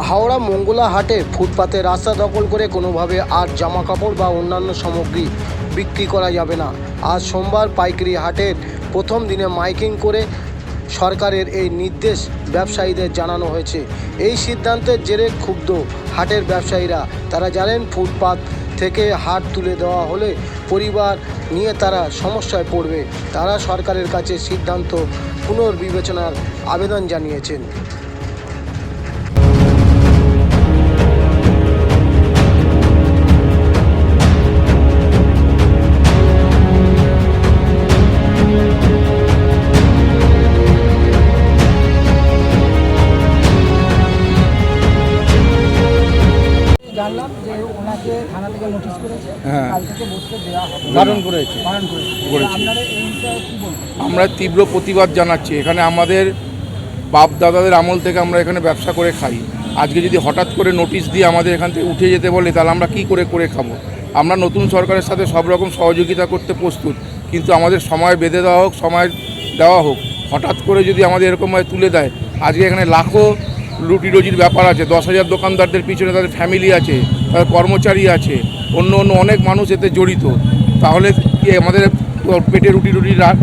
হাওড়া মঙ্গলা হাটে ফুটপাতে রাস্তা দখল করে কোনোভাবে আর জামা কাপড় বা অন্যান্য সামগ্রী বিক্রি করা যাবে না। আজ সোমবার পাইকারি হাটের প্রথম দিনে মাইকিং করে সরকারের এই নির্দেশ ব্যবসায়ীদের জানানো হয়েছে। এই সিদ্ধান্তের জেরে ক্ষুব্ধ হাটের ব্যবসায়ীরা। তারা জানেন ফুটপাত থেকে হাট তুলে দেওয়া হলে পরিবার নিয়ে তারা সমস্যায় পড়বে। তারা সরকারের কাছে সিদ্ধান্ত পুনর্বিবেচনার আবেদন জানিয়েছেন। জানলাম যে ওনাকে থানা থেকে নোটিশ করেছে, কাল থেকে বসতে দেওয়া হবে, বারণ করেছে। আপনারা এই বিষয়ে কি বলবেন? আমরা তীব্র প্রতিবাদ জানাচ্ছি। এখানে আমাদের বাপ দাদাদের আমল থেকে আমরা এখানে ব্যবসা করে খাই। আজকে যদি হঠাৎ করে নোটিশ দিয়ে আমাদের এখান থেকে উঠে যেতে বলে, তাহলে আমরা কি করে খাবো? আমরা নতুন সরকারের সাথে সব রকম সহযোগিতা করতে প্রস্তুত, কিন্তু আমাদের সময় বেঁধে দেওয়া হোক, সময় দেওয়া হোক। হঠাৎ করে যদি আমাদের এরকমভাবে তুলে দেয়, আজকে এখানে লাখো রুটি রুজির ব্যাপার আছে, 10,000 দোকানদারদের পিছনে তাদের ফ্যামিলি আছে, তাদের কর্মচারী আছে, অন্য অনেক মানুষ এতে জড়িত। তাহলে কি আমাদের পেটে রুটি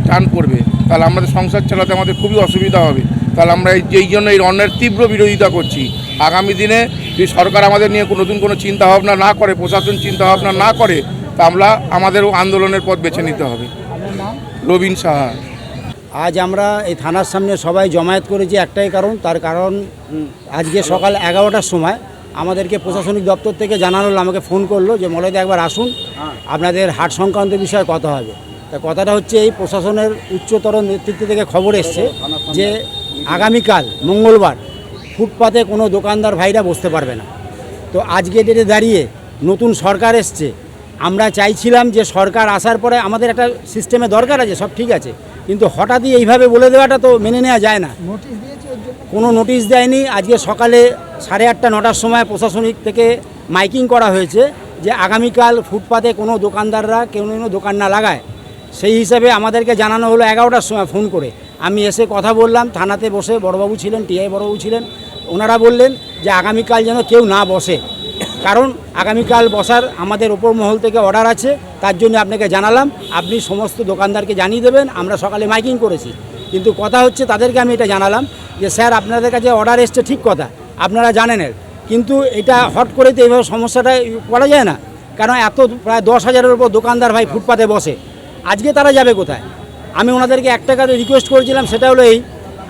টান পড়বে, তাহলে আমাদের সংসার চালাতে আমাদের খুবই অসুবিধা হবে। তাহলে আমরা যেই জন্য এই অন্যায়ের তীব্র বিরোধিতা করছি। আগামী দিনে যদি সরকার আমাদের নিয়ে নতুন কোনো চিন্তাভাবনা না করে, প্রশাসন চিন্তাভাবনা না করে, তা আমরা আমাদেরও আন্দোলনের পথ বেছে নিতে হবে। রবীন সাহা। আজ আমরা এই থানার সামনে সবাই জমায়েত করেছি একটাই কারণ, তার কারণ আজকে সকাল 11টার সময় আমাদেরকে প্রশাসনিক দপ্তর থেকে জানানো হলো, আমাকে ফোন করলো যে মলয়দা একবার আসুন, আপনাদের হাট সংক্রান্ত বিষয়ে কথা হবে। তা কথাটা হচ্ছে, এই প্রশাসনের উচ্চতর নেতৃত্ব থেকে খবর এসছে যে আগামীকাল মঙ্গলবার ফুটপাতে কোনো দোকানদার ভাইরা বসতে পারবে না। তো আজকে ডেটে দাঁড়িয়ে নতুন সরকার এসছে, আমরা চাইছিলাম যে সরকার আসার পরে আমাদের একটা সিস্টেমে দরকার আছে, সব ঠিক আছে, কিন্তু হঠাৎই এইভাবে বলে দেওয়াটা তো মেনে নেওয়া যায় না। কোনো নোটিশ দেয়নি। আজকে সকালে 8:30 9টার সময় প্রশাসনিক থেকে মাইকিং করা হয়েছে যে আগামীকাল ফুটপাতে কোনো দোকানদাররা কেউ দোকান না লাগায়। সেই হিসাবে আমাদেরকে জানানো হলো 11টার সময় ফোন করে। আমি এসে কথা বললাম, থানাতে বসে বড়বাবু ছিলেন, টিআই বড়বাবু ছিলেন, ওনারা বললেন যে আগামীকাল যেন কেউ না বসে, কারণ আগামীকাল বসার আমাদের ওপর মহল থেকে অর্ডার আছে। তার জন্য আপনাকে জানালাম, আপনি সমস্ত দোকানদারকে জানিয়ে দেবেন। আমরা সকালে মাইকিং করেছি, কিন্তু কথা হচ্ছে তাদেরকে আমি এটা জানালাম যে স্যার, আপনাদের কাছে অর্ডার এসছে ঠিক কথা, আপনারা জানেন, কিন্তু এটা হট করে তো এইভাবে সমস্যাটা করা যায় না। কারণ এত প্রায় 10,000-এর উপর দোকানদার ভাই ফুটপাতে বসে, আজকে তারা যাবে কোথায়? আমি ওনাদেরকে একটা কাজে রিকোয়েস্ট করেছিলাম, সেটা হলো এই,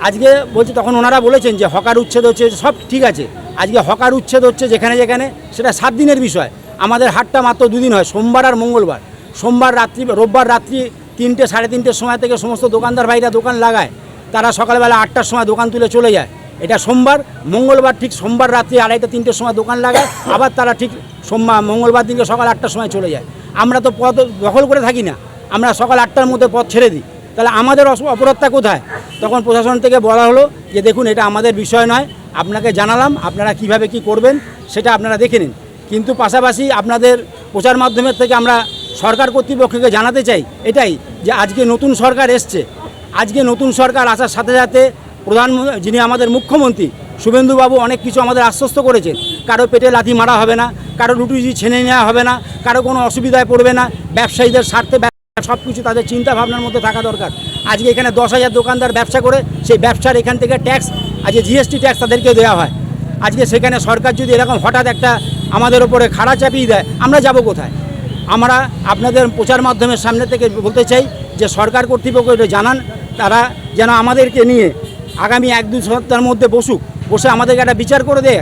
আজকে বলছে, তখন ওনারা বলেছেন যে হকার উচ্ছেদ হচ্ছে, সব ঠিক আছে। আজকে হকার উচ্ছেদ হচ্ছে যেখানে যেখানে, সেটা 7 দিনের বিষয়। আমাদের হাটটা মাত্র 2 দিন হয়, সোমবার আর মঙ্গলবার। সোমবার রাত্রি, রোববার রাত্রি 3টে 3:30-র সময় থেকে সমস্ত দোকানদার ভাইরা দোকান লাগায়, তারা সকালবেলা 8টার সময় দোকান তুলে চলে যায়। এটা সোমবার। মঙ্গলবার ঠিক সোমবার রাত্রি 2:30-3টের সময় দোকান লাগায়, আবার তারা ঠিক মঙ্গলবার দিনকে সকাল 8টার সময় চলে যায়। আমরা তো পথ দখল করে থাকি না, আমরা সকাল 8টার মধ্যে পথ ছেড়ে দিই। তাহলে আমাদের অপরাধটা কোথায়? তখন প্রশাসন থেকে বলা হলো যে দেখুন, এটা আমাদের বিষয় নয়, আপনাকে জানালাম, আপনারা কিভাবে কি করবেন সেটা আপনারা দেখে নিন। কিন্তু পাশাপাশি আপনাদের প্রচার মাধ্যমের থেকে আমরা সরকার কর্তৃপক্ষকে জানাতে চাই এটাই, যে আজকে নতুন সরকার এসছে। আজকে নতুন সরকার আসার সাথে সাথে যিনি আমাদের মুখ্যমন্ত্রী শুভেন্দুবাবু অনেক কিছু আমাদের আশ্বস্ত করেছেন। কারো পেটে লাথি মারা হবে না, কারো রুটি ছেনে নেওয়া হবে না, কারো কোনো অসুবিধায় পড়বে না, ব্যবসায়ীদের স্বার্থে সব কিছু তাদের চিন্তা ভাবনার মধ্যে থাকা দরকার। আজকে এখানে 10,000 দোকানদার ব্যবসা করে, সেই ব্যবসার এখান থেকে ট্যাক্স, আজকে জিএসটি ট্যাক্স তাদেরকে দেওয়া হয়। আজকে সেখানে সরকার যদি এরকম হঠাৎ একটা আমাদের ওপরে খাড়া চাপিয়ে দেয়, আমরা যাব কোথায়? আমরা আপনাদের প্রচার মাধ্যমের সামনে থেকে বলতে চাই যে সরকার কর্তৃপক্ষ এটা জানান, তারা যেন আমাদেরকে নিয়ে আগামী 1-2 সপ্তাহের মধ্যে বসে আমাদেরকে একটা বিচার করে দেয়।